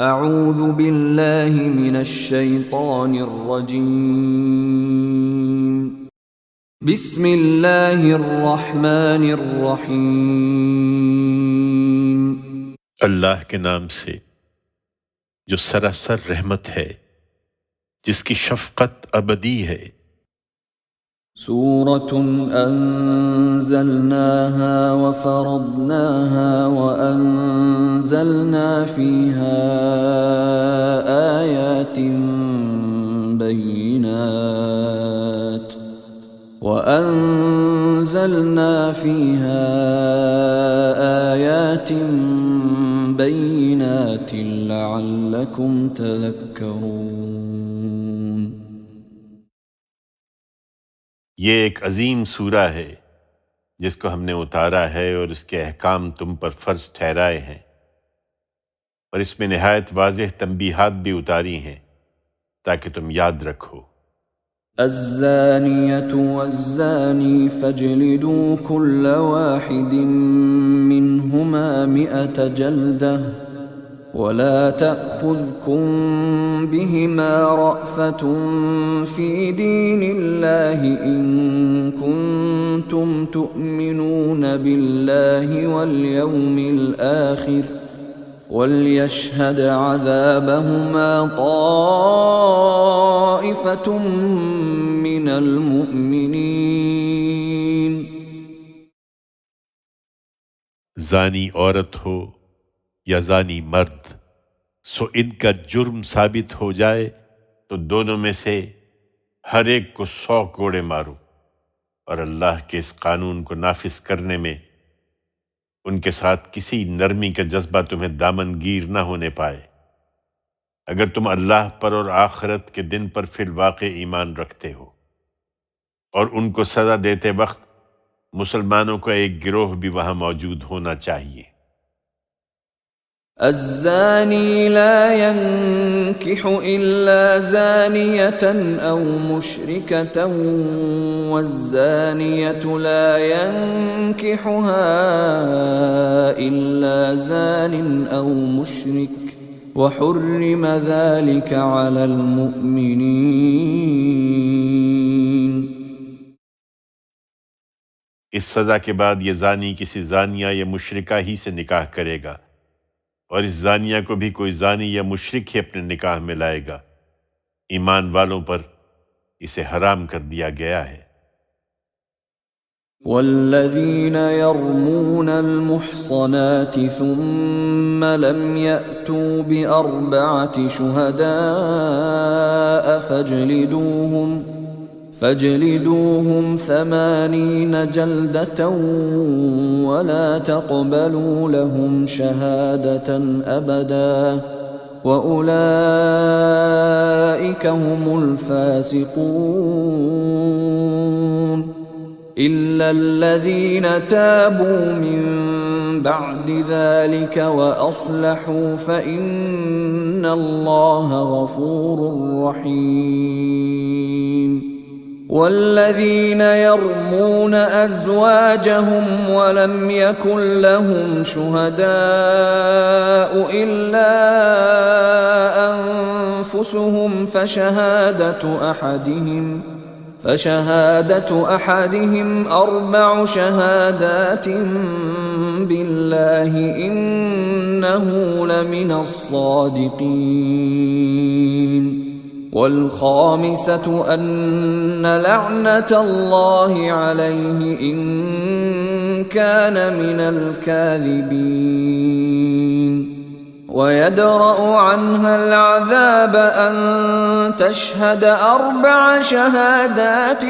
اعوذ باللہ من الشیطان الرجیم بسم اللہ الرحمن الرحیم اللہ کے نام سے جو سراسر رحمت ہے، جس کی شفقت ابدی ہے۔ سورة أنزلناها وفرضناها وأنزلنا فيها آيات بينات لعلكم تذكرون۔ یہ ایک عظیم سورہ ہے جس کو ہم نے اتارا ہے اور اس کے احکام تم پر فرض ٹھہرائے ہیں، اور اس میں نہایت واضح تنبیہات بھی اتاری ہیں تاکہ تم یاد رکھو۔ الزانية والزاني فاجلدوا كل واحد منهما 100 جلدة ولا تأخذكم بهما رأفة في دين الله إن كنتم تؤمنون بالله واليوم الآخر وَلْيَشْهَدْ عَذَابَهُمَا طَائِفَةٌ مِّنَ الْمُؤْمِنِينَ۔ زانی عورت ہو یا زانی مرد، سو ان کا جرم ثابت ہو جائے تو دونوں میں سے ہر ایک کو 100 کوڑے مارو، اور اللہ کے اس قانون کو نافذ کرنے میں ان کے ساتھ کسی نرمی کا جذبہ تمہیں دامن گیر نہ ہونے پائے، اگر تم اللہ پر اور آخرت کے دن پر فی الواقع ایمان رکھتے ہو۔ اور ان کو سزا دیتے وقت مسلمانوں کا ایک گروہ بھی وہاں موجود ہونا چاہیے۔ الزانی لا ينكح إلا زانية أو مشركة والزانية لا ينكحها إلا زان أو مشرك وحرم ذلك على المؤمنين۔ اس سزا کے بعد یہ زانی کسی زانیہ یا مشرکہ ہی سے نکاح کرے گا، اور اس زانیہ کو بھی کوئی زانی یا مشرک ہی اپنے نکاح میں لائے گا، ایمان والوں پر اسے حرام کر دیا گیا ہے۔ والذین یرمون المحصنات ثم لم یأتوا بأربعة شهداء فاجلدوهم 80 جلدة ولا تقبلوا لهم شهادة أبدا وأولئك هم الفاسقون إلا الذين تابوا من بعد ذلك وأصلحوا فإن الله غفور رحيم۔ والذين يرمون أزواجهم ولم يكن لهم شهداء إلا أنفسهم فشهادة أحدهم 4 شهادات بالله إنه لمن الصادقين، والخامسة أن لعنة الله عليه إن كان من الكاذبين، ويدرأ عنها العذاب أن تشهد 4 شهادات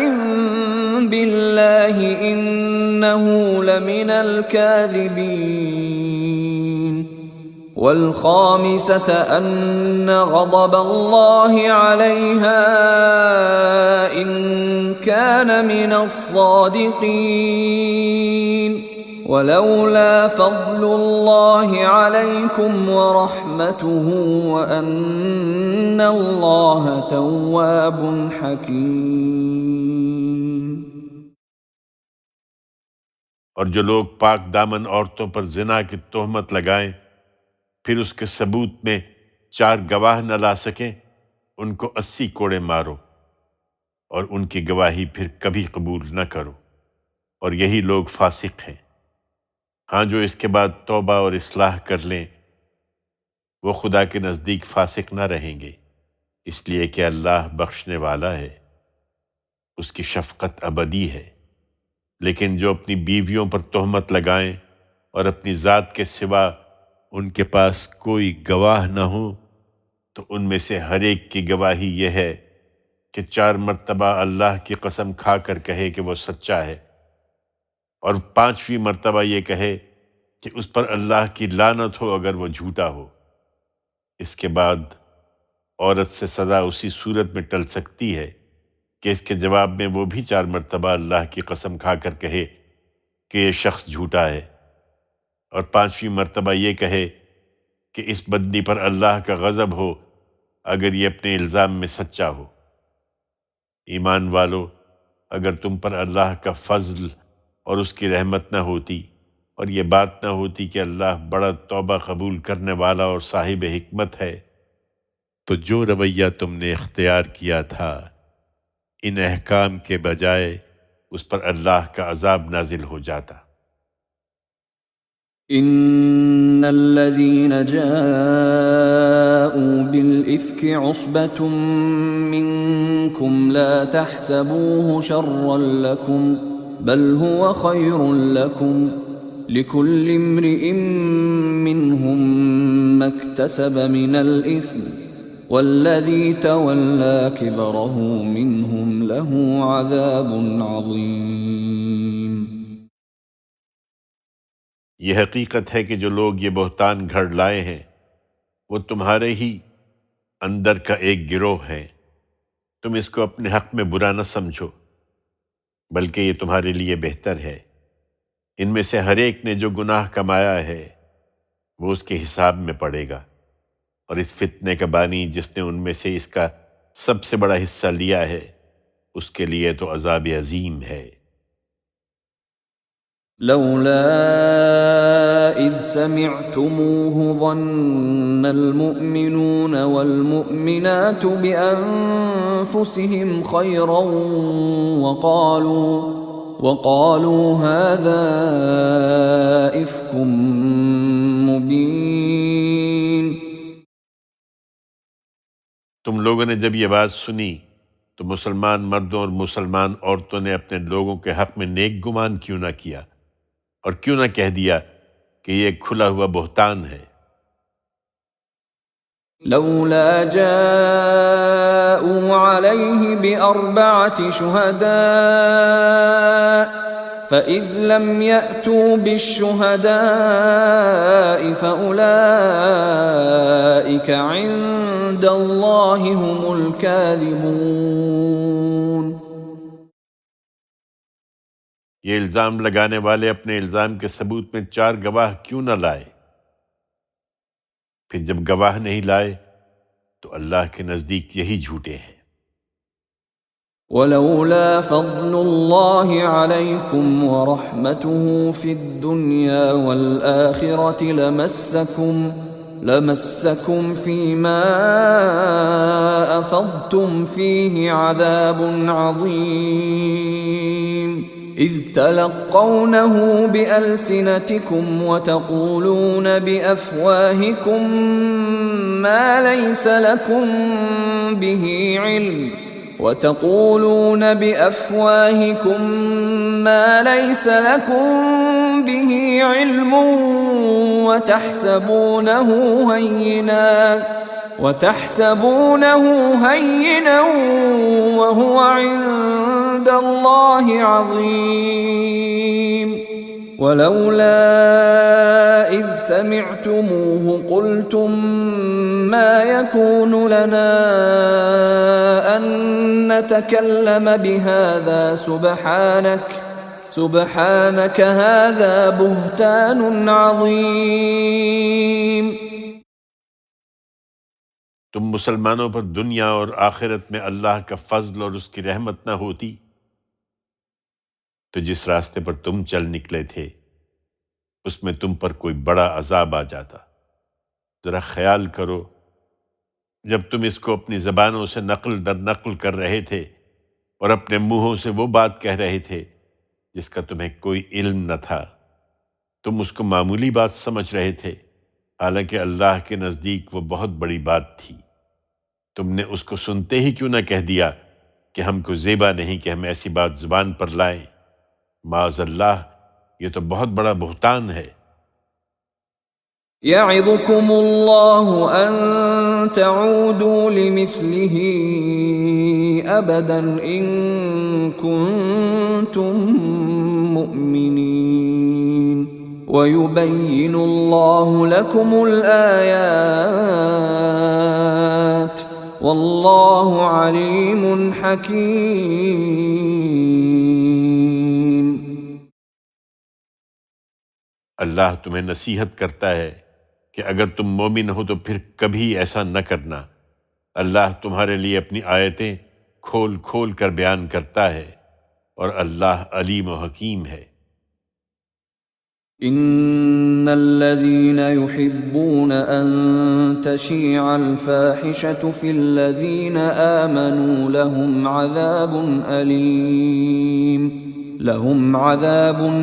بالله إنه لمن الكاذبين، والخامسة أن غضب الله عليها إن كان من الصادقين، ولولا فضل الله عليكم ورحمته وأن الله تواب حكيم۔ اور جو لوگ پاک دامن عورتوں پر زنا کی تہمت لگائیں، پھر اس کے ثبوت میں 4 گواہ نہ لا سکیں ان کو 80 کوڑے مارو، اور ان کی گواہی پھر کبھی قبول نہ کرو، اور یہی لوگ فاسق ہیں۔ ہاں، جو اس کے بعد توبہ اور اصلاح کر لیں وہ خدا کے نزدیک فاسق نہ رہیں گے، اس لیے کہ اللہ بخشنے والا ہے، اس کی شفقت ابدی ہے۔ لیکن جو اپنی بیویوں پر تہمت لگائیں اور اپنی ذات کے سوا ان کے پاس کوئی گواہ نہ ہو، تو ان میں سے ہر ایک کی گواہی یہ ہے کہ 4 مرتبہ اللہ کی قسم کھا کر کہے کہ وہ سچا ہے، اور 5ویں مرتبہ یہ کہے کہ اس پر اللہ کی لعنت ہو اگر وہ جھوٹا ہو۔ اس کے بعد عورت سے سزا اسی صورت میں ٹل سکتی ہے کہ اس کے جواب میں وہ بھی 4 مرتبہ اللہ کی قسم کھا کر کہے کہ یہ شخص جھوٹا ہے، اور 5ویں مرتبہ یہ کہے کہ اس بندی پر اللہ کا غضب ہو اگر یہ اپنے الزام میں سچا ہو۔ ایمان والو، اگر تم پر اللہ کا فضل اور اس کی رحمت نہ ہوتی، اور یہ بات نہ ہوتی کہ اللہ بڑا توبہ قبول کرنے والا اور صاحب حکمت ہے، تو جو رویہ تم نے اختیار کیا تھا ان احکام کے بجائے اس پر اللہ کا عذاب نازل ہو جاتا۔ ان الذين جاءوا بالافك عصبة منكم لا تحسبوه شرا لكم بل هو خير لكم لكل امرئ منهم ما اكتسب من الاثم والذي تولى كبره منهم له عذاب عظيم۔ یہ حقیقت ہے کہ جو لوگ یہ بہتان گھڑ لائے ہیں وہ تمہارے ہی اندر کا ایک گروہ ہے، تم اس کو اپنے حق میں برا نہ سمجھو، بلکہ یہ تمہارے لیے بہتر ہے۔ ان میں سے ہر ایک نے جو گناہ کمایا ہے وہ اس کے حساب میں پڑے گا، اور اس فتنے کا بانی جس نے ان میں سے اس کا سب سے بڑا حصہ لیا ہے اس کے لیے تو عذاب عظیم ہے۔ لولا اذ سمعتموه ظن المؤمنون والمؤمنات بانفسهم خيرا وقالوا هذا افك مبين۔ تم لوگوں نے جب یہ بات سنی تو مسلمان مردوں اور مسلمان عورتوں نے اپنے لوگوں کے حق میں نیک گمان کیوں نہ کیا، اور کیوں نہ کہہ دیا کہ یہ ایک کھلا ہوا بہتان ہے۔ لولا جاءوا عليه بأربعة شهداء فإذ لم يأتوا بالشهداء فأولئك عند الله هم الكاذبون۔ یہ الزام لگانے والے اپنے الزام کے ثبوت میں 4 گواہ کیوں نہ لائے؟ پھر جب گواہ نہیں لائے تو اللہ کے نزدیک یہی جھوٹے ہیں۔ ولولا فضل الله عليكم ورحمته في الدنيا والآخرة لمسكم فيما أفضتم فيه عذاب عظيم إذ تلقونه بألسنتكم وتقولون بأفواهكم ما ليس لكم به علم وتحسبونه هينا وهو عند الله عظيم۔ ولولا إذ سمعتموه قلتم ما يكون لنا أن نتكلم بهذا سبحانك هذا بهتان عظيم۔ تم مسلمانوں پر دنیا اور آخرت میں اللہ کا فضل اور اس کی رحمت نہ ہوتی تو جس راستے پر تم چل نکلے تھے اس میں تم پر کوئی بڑا عذاب آ جاتا۔ ذرا خیال کرو جب تم اس کو اپنی زبانوں سے نقل در نقل کر رہے تھے اور اپنے منہوں سے وہ بات کہہ رہے تھے جس کا تمہیں کوئی علم نہ تھا، تم اس کو معمولی بات سمجھ رہے تھے، حالانکہ اللہ کے نزدیک وہ بہت بڑی بات تھی۔ تم نے اس کو سنتے ہی کیوں نہ کہہ دیا کہ ہم کو زیبا نہیں کہ ہم ایسی بات زبان پر لائیں؟ معاذ اللہ، یہ تو بہت بڑا بہتان ہے۔ يعظكم الله أن تعودوا لمثله أبدا إن كنتم مؤمنين ويبين الله لكم الآيات والله عليم حكيم۔ اللہ تمہیں نصیحت کرتا ہے کہ اگر تم مومن ہو تو پھر کبھی ایسا نہ کرنا۔ اللہ تمہارے لیے اپنی آیتیں کھول کھول کر بیان کرتا ہے اور اللہ علیم و حکیم ہے۔ ان الذين يحبون ان تشيع الفاحشة في الذين آمنوا لهم عذاب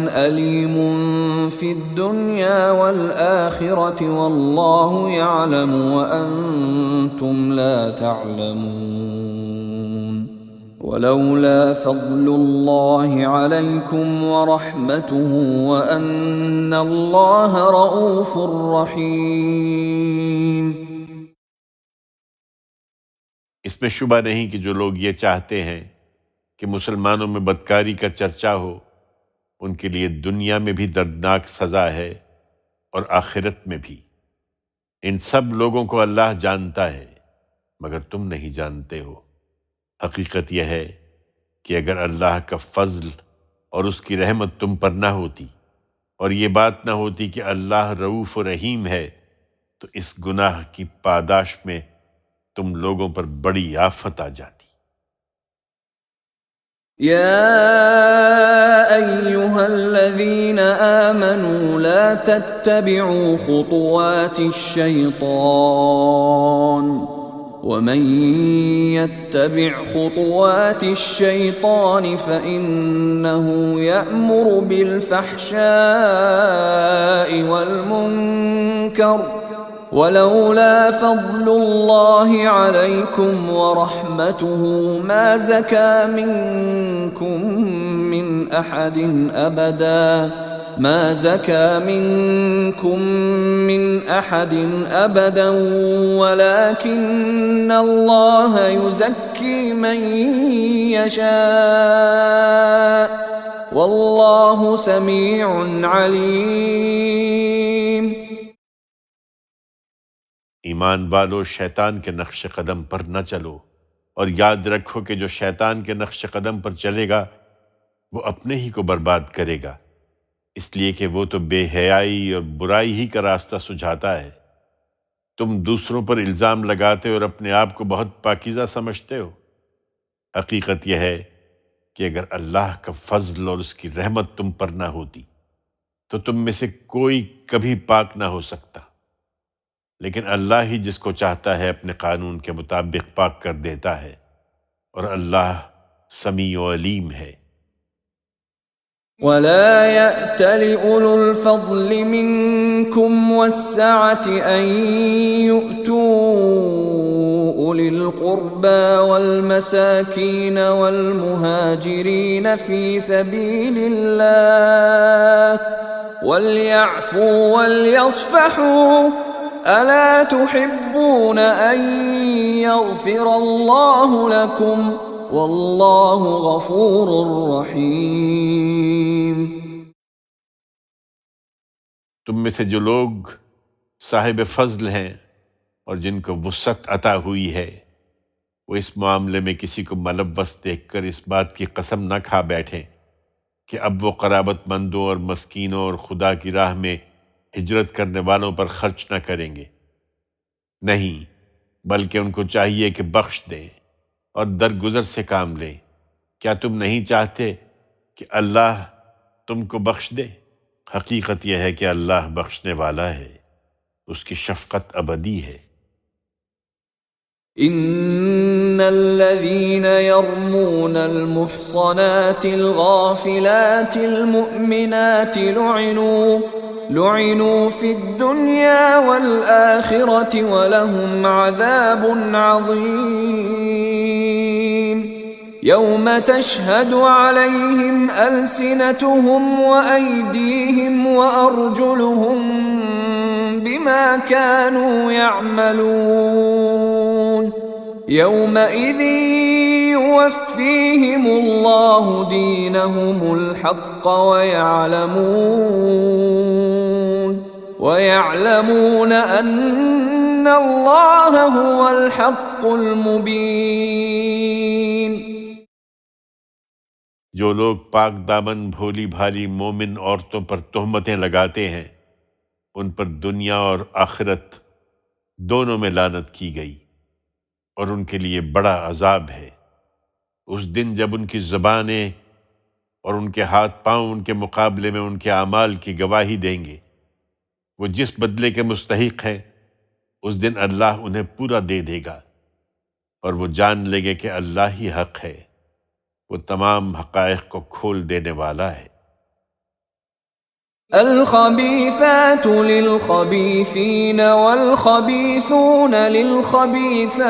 أليم في الدنيا والآخرة والله يعلم وأنتم لا تعلمون ولولا فضل الله عليكم ورحمته وأن الله رؤوف رحيم۔ اس میں شبہ نہیں کہ جو لوگ یہ چاہتے ہیں کہ مسلمانوں میں بدکاری کا چرچا ہو، ان کے لیے دنیا میں بھی دردناک سزا ہے اور آخرت میں بھی۔ ان سب لوگوں کو اللہ جانتا ہے مگر تم نہیں جانتے ہو۔ حقیقت یہ ہے کہ اگر اللہ کا فضل اور اس کی رحمت تم پر نہ ہوتی اور یہ بات نہ ہوتی کہ اللہ رؤوف و رحیم ہے، تو اس گناہ کی پاداش میں تم لوگوں پر بڑی آفت آ جاتی۔ يا أيها الذين آمنوا لا تتبعوا خطوات الشيطان ومن يتبع خطوات الشيطان فإنه يأمر بالفحشاء والمنكر ولولا فضل الله عليكم ورحمته ما زكى منكم من أحد أبدا ولكن الله يزكي من يشاء والله سميع عليم۔ ایمان والو، شیطان کے نقش قدم پر نہ چلو، اور یاد رکھو کہ جو شیطان کے نقش قدم پر چلے گا وہ اپنے ہی کو برباد کرے گا، اس لیے کہ وہ تو بے حیائی اور برائی ہی کا راستہ سجھاتا ہے۔ تم دوسروں پر الزام لگاتے اور اپنے آپ کو بہت پاکیزہ سمجھتے ہو۔ حقیقت یہ ہے کہ اگر اللہ کا فضل اور اس کی رحمت تم پر نہ ہوتی تو تم میں سے کوئی کبھی پاک نہ ہو سکتا، لیکن اللہ ہی جس کو چاہتا ہے اپنے قانون کے مطابق پاک کر دیتا ہے، اور اللہ سمیع و علیم ہے۔ ولا يأتل أولو الفضل منكم والسعة أن يؤتوا أولي القربى والمساكين والمهاجرين في سبيل الله وليعفوا وليصفحوا ألا تحبون أن يغفر الله لكم واللہ غفور رحیم۔ تم میں سے جو لوگ صاحب فضل ہیں اور جن کو وسعت عطا ہوئی ہے، وہ اس معاملے میں کسی کو ملوث دیکھ کر اس بات کی قسم نہ کھا بیٹھیں کہ اب وہ قرابت مندوں اور مسکینوں اور خدا کی راہ میں ہجرت کرنے والوں پر خرچ نہ کریں گے۔ نہیں، بلکہ ان کو چاہیے کہ بخش دیں اور درگزر سے کام لیں۔ کیا تم نہیں چاہتے کہ اللہ تم کو بخش دے؟ حقیقت یہ ہے کہ اللہ بخشنے والا ہے، اس کی شفقت ابدی ہے۔ ان الذين يرمون المحصنات الغافلات المؤمنات لعنوا في الدنيا والآخرة ولهم عذاب عظيم يوم تشهد عليهم ألسنتهم وأيديهم وأرجلهم بما كانوا يعملون يومئذ يوفيهم الله دينهم الحق ويعلمون أن الله هو الحق المبين. جو لوگ پاک دامن بھولی بھالی مومن عورتوں پر تہمتیں لگاتے ہیں ان پر دنیا اور آخرت دونوں میں لعنت کی گئی اور ان کے لیے بڑا عذاب ہے. اس دن جب ان کی زبانیں اور ان کے ہاتھ پاؤں ان کے مقابلے میں ان کے اعمال کی گواہی دیں گے. وہ جس بدلے کے مستحق ہیں اس دن اللہ انہیں پورا دے دے گا اور وہ جان لیں گے کہ اللہ ہی حق ہے. وہ تمام حقائق کو کھول دینے والا ہے. الخبيثات للخبيثين والخبيثون للخبيثات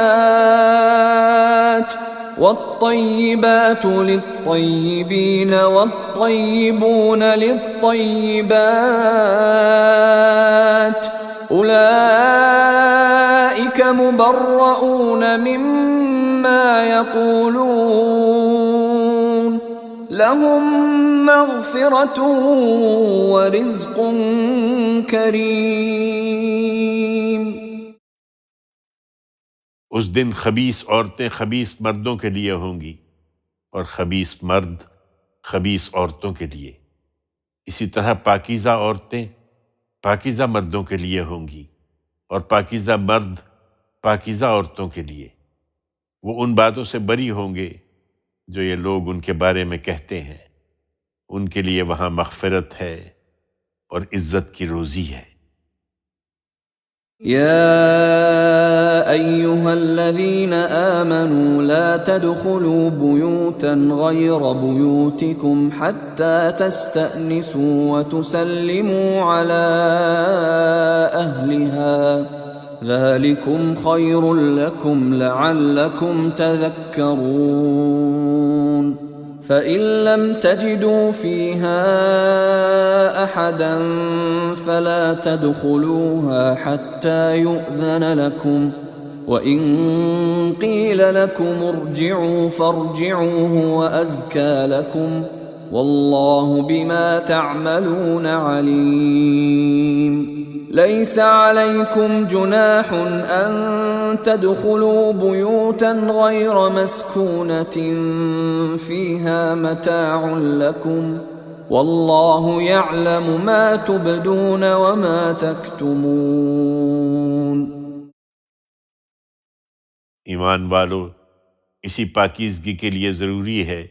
والطيبات للطيبين والطيبون للطيبات أولئك مبرؤون مما يقولون لهم مغفرة ورزق کریم. اس دن خبیث عورتیں خبیث مردوں کے لیے ہوں گی اور خبیث مرد خبیث عورتوں کے لیے. اسی طرح پاکیزہ عورتیں پاکیزہ مردوں کے لیے ہوں گی اور پاکیزہ مرد پاکیزہ عورتوں کے لیے. وہ ان باتوں سے بری ہوں گے جو یہ لوگ ان کے بارے میں کہتے ہیں. ان کے لیے وہاں مغفرت ہے اور عزت کی روزی ہے. يا أيها الذين آمنوا لا تدخلوا بيوتا غير بيوتكم حتى تستأنسوا وتسلموا على أهلها ذلكم خير لكم لعلكم تذكرون. فإن لم تجدوا فيها أحدا فلا تدخلوها حتى يؤذن لكم وإن قيل لكم ارجعوا فارجعوا هو أزكى لكم والله بما تعملون عليم. ليس عليكم جناح أن تدخلوا بيوتا غير مسكونة فيها متاع لكم والله يعلم ما تبدون وما تكتمون. ایمان والو، اسی پاکیزگی کے لیے ضروری ہے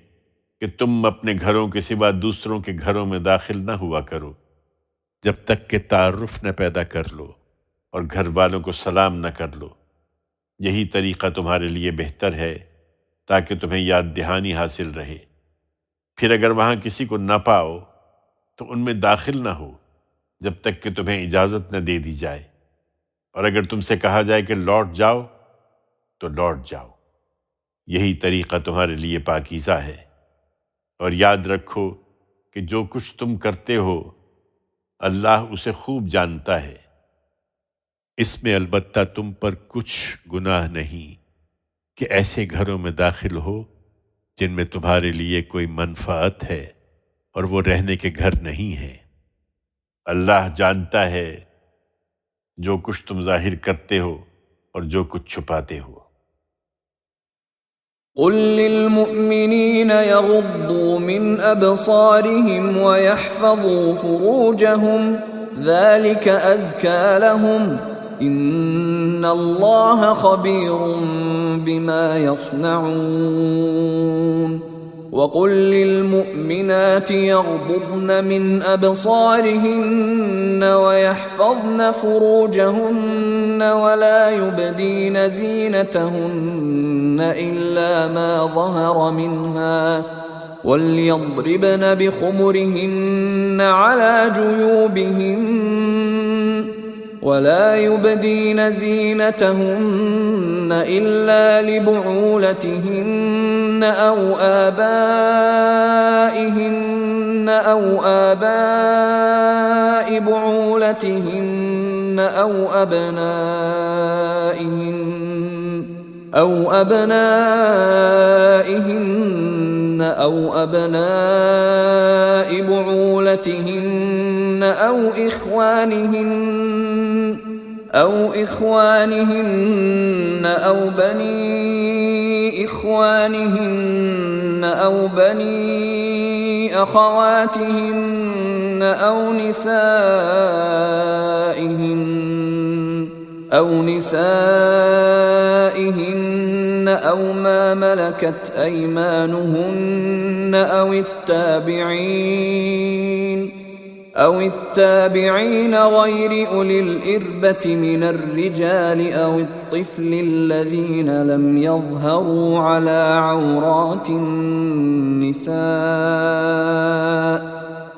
کہ تم اپنے گھروں کے سوا دوسروں کے گھروں میں داخل نہ ہوا کرو جب تک کہ تعارف نہ پیدا کر لو اور گھر والوں کو سلام نہ کر لو. یہی طریقہ تمہارے لیے بہتر ہے تاکہ تمہیں یاد دہانی حاصل رہے. پھر اگر وہاں کسی کو نہ پاؤ تو ان میں داخل نہ ہو جب تک کہ تمہیں اجازت نہ دے دی جائے. اور اگر تم سے کہا جائے کہ لوٹ جاؤ تو لوٹ جاؤ. یہی طریقہ تمہارے لیے پاکیزہ ہے. اور یاد رکھو کہ جو کچھ تم کرتے ہو اللہ اسے خوب جانتا ہے. اس میں البتہ تم پر کچھ گناہ نہیں کہ ایسے گھروں میں داخل ہو جن میں تمہارے لیے کوئی منفعت ہے اور وہ رہنے کے گھر نہیں ہیں. اللہ جانتا ہے جو کچھ تم ظاہر کرتے ہو اور جو کچھ چھپاتے ہو. قل للمؤمنين يغضوا من أبصارهم ويحفظوا فروجهم ذلك أزكى لهم إن الله خبير بما يصنعون. وقل للمؤمنات يغضضن من أبصارهن ويحفظن فروجهن ولا يبدين زينتهن إلا ما ظهر منها وليضربن بخمرهن على جيوبهن ولا يبدين زينتهن إلا لبعولتهن أو آبائهن أو آباء بعولتهن أو أبنائهن أو أبناء بعولتهن أو إخوانهن أو بني إخوانهن أو بني أخواتهن أو نسائهن أو ما ملكت أيمانهن أو التابعين غير أولي الإربة من الرجال أو الطفل الذين لم يظهروا على عورات النساء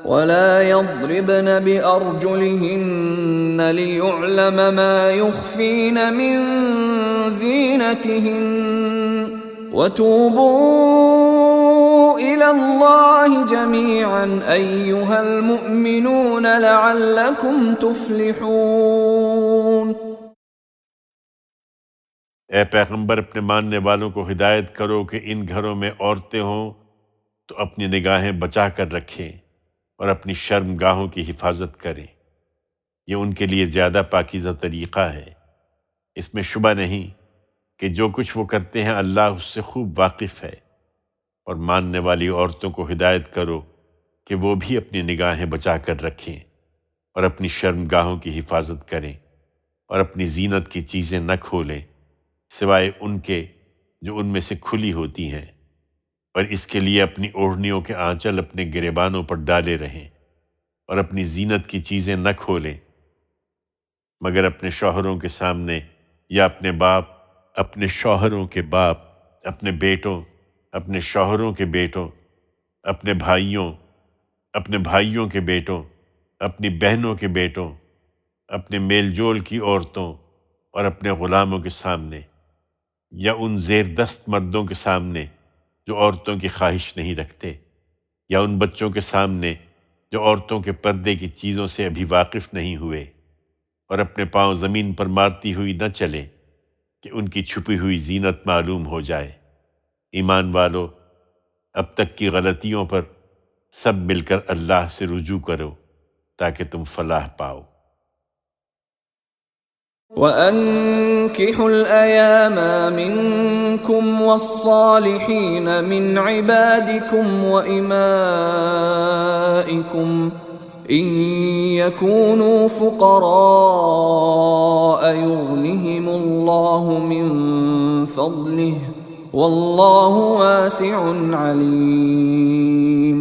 ولا يضربن بأرجلهن ليعلم ما يخفين من زينتهن وتوبوا إلى الله جميعا أيها المؤمنون لعلكم تفلحون۔ اے پیغمبر اپنے ماننے والوں کو ہدایت کرو کہ ان گھروں میں عورتیں ہوں تو اپنی نگاہیں بچا کر رکھیں اور اپنی شرمگاہوں کی حفاظت کریں، یہ ان کے لیے زیادہ پاکیزہ طریقہ ہے۔ اس میں شبہ نہیں کہ جو کچھ وہ کرتے ہیں اللہ اس سے خوب واقف ہے، اور ماننے والی عورتوں کو ہدایت کرو کہ وہ بھی اپنی نگاہیں بچا کر رکھیں اور اپنی شرمگاہوں کی حفاظت کریں اور اپنی زینت کی چیزیں نہ کھولیں سوائے ان کے جو ان میں سے کھلی ہوتی ہیں، اور اس کے لیے اپنی اوڑھنیوں کے آنچل اپنے گریبانوں پر ڈالے رہیں، اور اپنی زینت کی چیزیں نہ کھولیں مگر اپنے شوہروں کے سامنے یا اپنے باپ، اپنے شوہروں کے باپ، اپنے بیٹوں، اپنے شوہروں کے بیٹوں، اپنے بھائیوں کے بیٹوں، اپنی بہنوں کے بیٹوں، اپنے میل جول کی عورتوں اور اپنے غلاموں کے سامنے، یا ان زیر دست مردوں کے سامنے جو عورتوں کی خواہش نہیں رکھتے، یا ان بچوں کے سامنے جو عورتوں کے پردے کی چیزوں سے ابھی واقف نہیں ہوئے، اور اپنے پاؤں زمین پر مارتی ہوئی نہ چلے کہ ان کی چھپی ہوئی زینت معلوم ہو جائے۔ ایمان والو، اب تک کی غلطیوں پر سب مل کر اللہ سے رجوع کرو تاکہ تم فلاح پاؤ۔ وَأَنكِحُوا الْأَيَامَ مِنكُمْ وَالصَّالِحِينَ مِنْ عِبَادِكُمْ وَإِمَائِكُمْ إِنْ يَكُونُوا فُقَرَاءَ يُغْنِهِمُ اللَّهُ مِنْ فَضْلِهِ وَاللَّهُ وَاسِعٌ عَلِيمٌ۔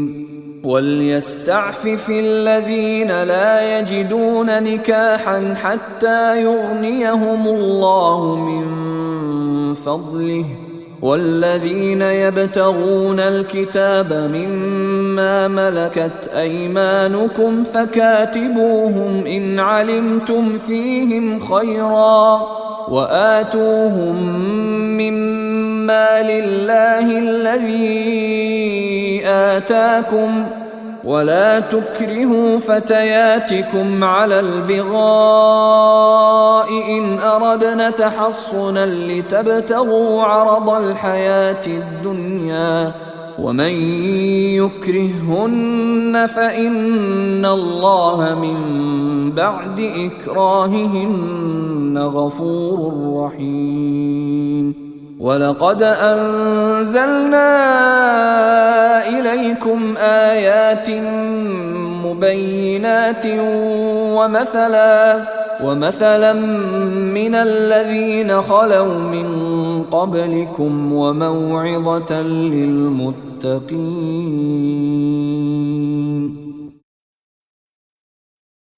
وَلْيَسْتَعْفِفِ الَّذِينَ لَا يَجِدُونَ نِكَاحًا حَتَّى يُغْنِيَهُمُ اللَّهُ مِنْ فَضْلِهِ، وَالَّذِينَ يَبْتَغُونَ الْكِتَابَ مِمَّا مَلَكَتْ أَيْمَانُكُمْ فَكَاتِبُوهُمْ إِنْ عَلِمْتُمْ فِيهِمْ خَيْرًا وَآتُوهُمْ مِمَّا لِلَّهِ الَّذِي آتَاكُمْ، وَلَا تُكْرِهُوا فَتَيَاتِكُمْ عَلَى الْبِغَاءِ إِنْ أَرَدْنَ تَحَصُّنًا لِتَبْتَغُوا عَرَضَ الْحَيَاةِ الدُّنْيَا، وَمَنْ يُكْرِههُّنَّ فَإِنَّ اللَّهَ مِنْ بَعْدِ إِكْرَاهِهِنَّ غَفُورٌ رَحِيمٌ۔ وَلَقَدْ أَنزَلْنَا إِلَيْكُمْ آيَاتٍ مُبَيِّنَاتٍ وَمَثَلًا مِنَ الَّذِينَ خَلَوْا مِنْ قَبْلِكُمْ وَمَوْعِظَةً لِلْمُتَّقِينَ۔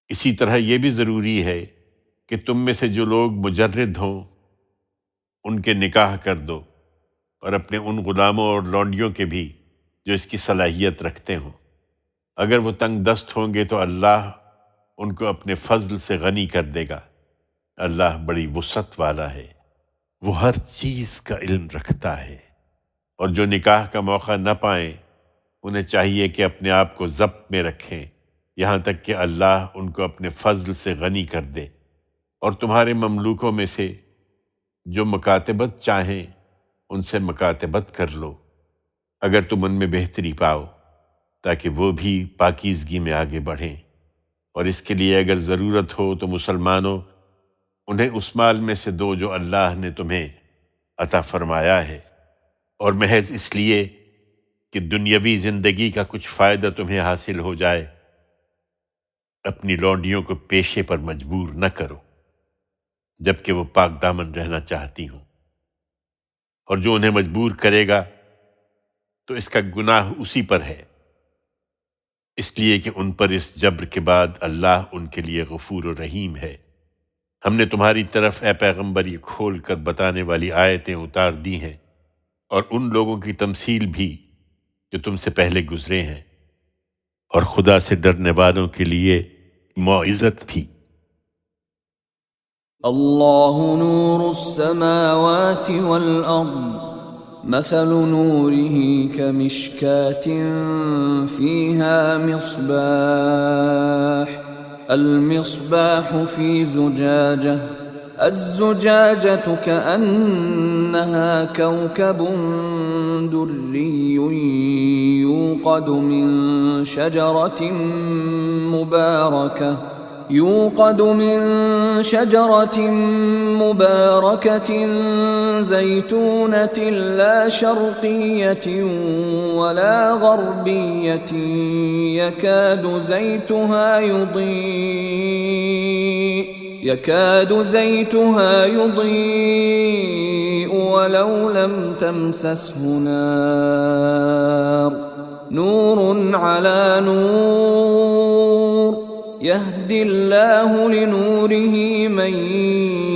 اسی طرح یہ بھی ضروری ہے کہ تم میں سے جو لوگ مجرد ہوں ان کے نکاح کر دو، اور اپنے ان غلاموں اور لونڈیوں کے بھی جو اس کی صلاحیت رکھتے ہوں۔ اگر وہ تنگ دست ہوں گے تو اللہ ان کو اپنے فضل سے غنی کر دے گا۔ اللہ بڑی وسعت والا ہے، وہ ہر چیز کا علم رکھتا ہے۔ اور جو نکاح کا موقع نہ پائیں انہیں چاہیے کہ اپنے آپ کو ضبط میں رکھیں یہاں تک کہ اللہ ان کو اپنے فضل سے غنی کر دے۔ اور تمہارے مملوکوں میں سے جو مکاتبت چاہیں ان سے مکاتبت کر لو اگر تم ان میں بہتری پاؤ، تاکہ وہ بھی پاکیزگی میں آگے بڑھیں۔ اور اس کے لیے اگر ضرورت ہو تو مسلمانوں انہیں اس مال میں سے دو جو اللہ نے تمہیں عطا فرمایا ہے، اور محض اس لیے کہ دنیاوی زندگی کا کچھ فائدہ تمہیں حاصل ہو جائے اپنی لونڈیوں کو پیشے پر مجبور نہ کرو جبکہ وہ پاک دامن رہنا چاہتی ہوں، اور جو انہیں مجبور کرے گا تو اس کا گناہ اسی پر ہے، اس لیے کہ ان پر اس جبر کے بعد اللہ ان کے لیے غفور و رحیم ہے۔ ہم نے تمہاری طرف اے پیغمبر یہ کھول کر بتانے والی آیتیں اتار دی ہیں، اور ان لوگوں کی تمثیل بھی جو تم سے پہلے گزرے ہیں، اور خدا سے ڈرنے والوں کے لیے موعظت بھی۔ اللہ نور السماوات والأرض مثل نوره كمشكاة فيها مصباح المصباح في زجاجة الزجاجة كأنها كوكب دري يوقد من شجرة مباركة زيتونة لا شرقية ولا غربية يكاد زيتها يضيء ولو لم تمسسه نار نور على نور يهدي الله لنوره من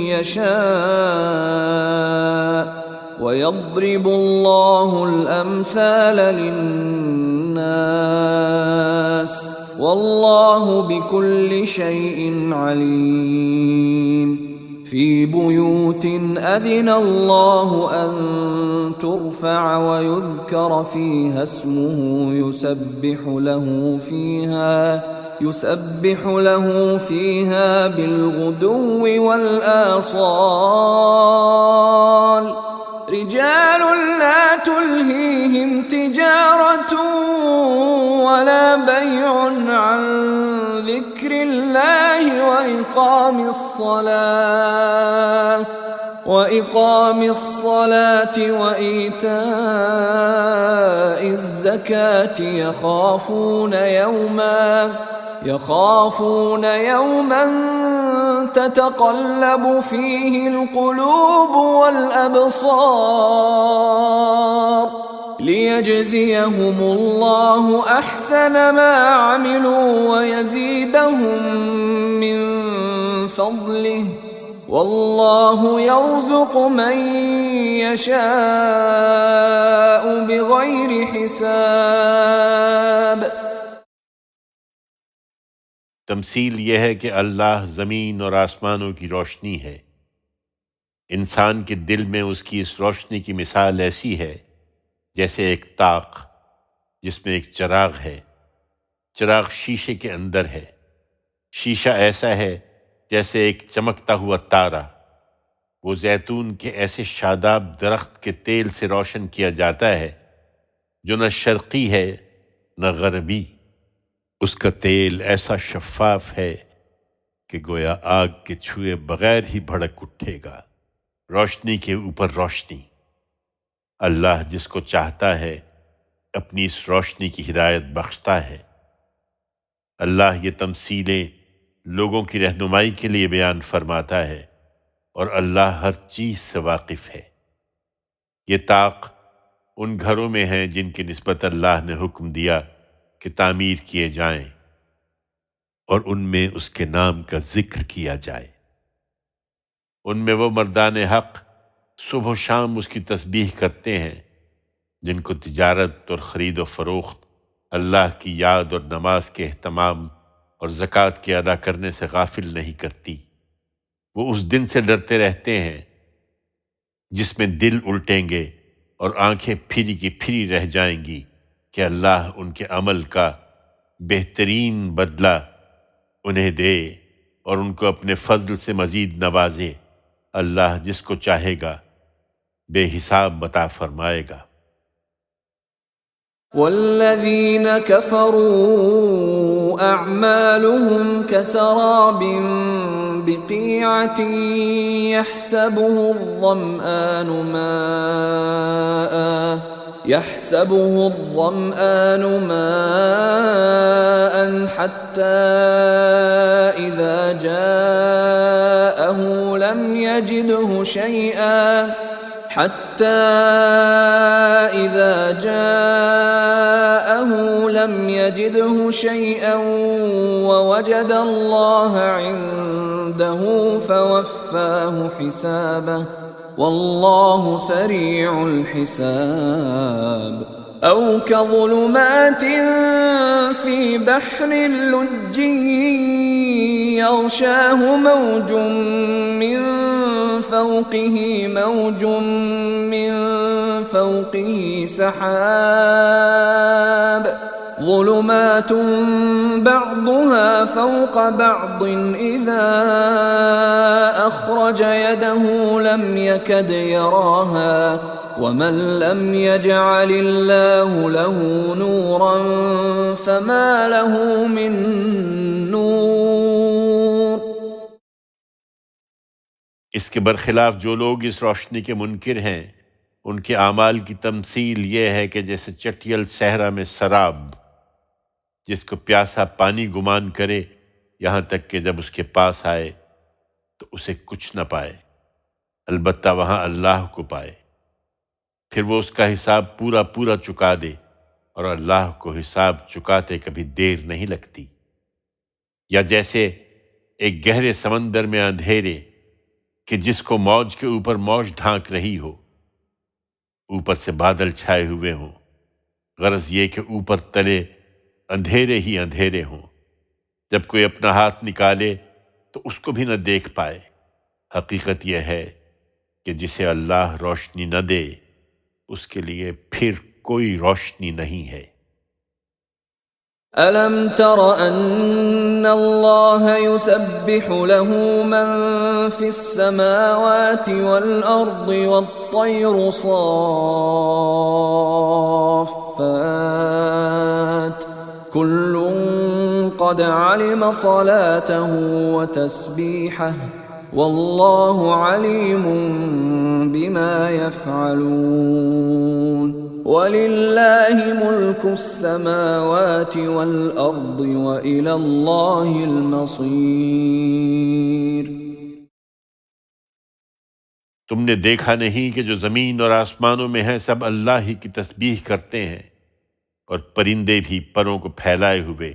يشاء ويضرب الله الأمثال للناس والله بكل شيء عليم في بيوت أذن الله أن ترفع ويذكر فيها اسمه يسبح له فيها بالغدو والآصال رجال لا تلهيهم تجارة ولا بيع عن ذكر الله وإقام الصلاة وإيتاء الزكاة يخافون يوما تتقلب فيه القلوب والأبصار ليجزيهم الله أحسن ما عملوا ويزيدهم من فضله والله يرزق من يشاء بغير حساب۔ تمثیل یہ ہے کہ اللہ زمین اور آسمانوں کی روشنی ہے۔ انسان کے دل میں اس کی اس روشنی کی مثال ایسی ہے جیسے ایک طاق جس میں ایک چراغ ہے۔ چراغ شیشے کے اندر ہے۔ شیشہ ایسا ہے جیسے ایک چمکتا ہوا تارا۔ وہ زیتون کے ایسے شاداب درخت کے تیل سے روشن کیا جاتا ہے جو نہ شرقی ہے نہ غربی۔ اس کا تیل ایسا شفاف ہے کہ گویا آگ کے چھوئے بغیر ہی بھڑک اٹھے گا۔ روشنی کے اوپر روشنی۔ اللہ جس کو چاہتا ہے اپنی اس روشنی کی ہدایت بخشتا ہے۔ اللہ یہ تمثیلیں لوگوں کی رہنمائی کے لیے بیان فرماتا ہے، اور اللہ ہر چیز سے واقف ہے۔ یہ طاق ان گھروں میں ہیں جن کی نسبت اللہ نے حکم دیا کہ تعمیر کیے جائیں اور ان میں اس کے نام کا ذکر کیا جائے۔ ان میں وہ مردان حق صبح و شام اس کی تسبیح کرتے ہیں جن کو تجارت اور خرید و فروخت اللہ کی یاد اور نماز کے اہتمام اور زکوٰۃ کے ادا کرنے سے غافل نہیں کرتی۔ وہ اس دن سے ڈرتے رہتے ہیں جس میں دل الٹیں گے اور آنکھیں پھری کی پھری رہ جائیں گی کہ اللہ ان کے عمل کا بہترین بدلہ انہیں دے اور ان کو اپنے فضل سے مزید نوازے۔ اللہ جس کو چاہے گا بے حساب عطا فرمائے گا۔ والذين كفروا أعمالهم كسراب بقيعة يحسبه الظمآن ماء حتى إذا جاءه لم يجده شيئا ووجد الله عنده فوفاه حسابه والله سريع الحساب أو كظلمات في بحر لج يغشاه موج من فوقه سحاب ظلمات بعضها فوق بعض إذا أخرج يده لم يكد يراها ومن لم يجعل الله له نورا فما له من نور۔ اس کے برخلاف جو لوگ اس روشنی کے منکر ہیں ان کے اعمال کی تمثیل یہ ہے کہ جیسے چٹیل صحرا میں سراب جس کو پیاسا پانی گمان کرے یہاں تک کہ جب اس کے پاس آئے تو اسے کچھ نہ پائے، البتہ وہاں اللہ کو پائے، پھر وہ اس کا حساب پورا پورا چکا دے، اور اللہ کو حساب چکاتے کبھی دیر نہیں لگتی۔ یا جیسے ایک گہرے سمندر میں اندھیرے کہ جس کو موج کے اوپر موج ڈھانک رہی ہو، اوپر سے بادل چھائے ہوئے ہوں، غرض یہ کہ اوپر تلے اندھیرے ہی اندھیرے ہوں، جب کوئی اپنا ہاتھ نکالے تو اس کو بھی نہ دیکھ پائے۔ حقیقت یہ ہے کہ جسے اللہ روشنی نہ دے اس کے لیے پھر کوئی روشنی نہیں ہے۔ أَلَمْ تَرَ أَنَّ اللَّهَ يُسَبِّحُ لَهُ مَن فِي السَّمَاوَاتِ وَالْأَرْضِ وَالطَّيْرُ صَافَّاتٍ كُلٌّ قَدْ عَلِمَ صَلَاتَهُ وَتَسْبِيحَهُ وَاللَّهُ عَلِيمٌ بِمَا يَفْعَلُونَ وَلِلَّهِ مُلْكُ السَّمَاوَاتِ وَالْأَرْضِ وَإِلَى اللَّهِ الْمَصِيرُ۔ تم نے دیکھا نہیں کہ جو زمین اور آسمانوں میں ہیں سب اللہ ہی کی تسبیح کرتے ہیں، اور پرندے بھی پروں کو پھیلائے ہوئے،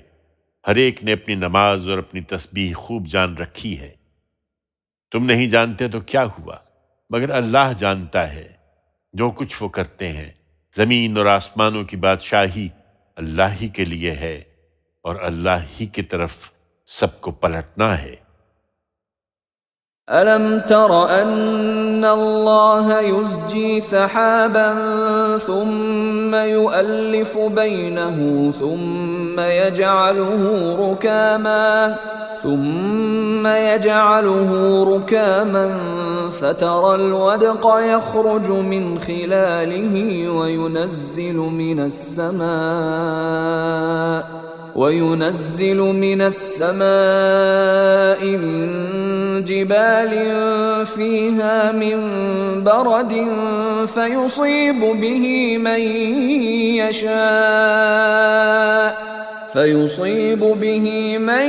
ہر ایک نے اپنی نماز اور اپنی تسبیح خوب جان رکھی ہے۔ تم نہیں جانتے تو کیا ہوا، مگر اللہ جانتا ہے جو کچھ وہ کرتے ہیں۔ زمین اور آسمانوں کی بادشاہی اللہ ہی کے لیے ہے، اور اللہ ہی کی طرف سب کو پلٹنا ہے۔ أَلَمْ تَرَ أَنَّ اللَّهَ يُزْجِي سَحَابًا ثُمَّ يُؤَلِّفُ بَيْنَهُ ثُمَّ يَجْعَلُهُ رُكَامًا فَتَرَى الْوَدْقَ يَخْرُجُ مِنْ خِلَالِهِ وينزل من السماء من جبال فيها من برد فيصيب به من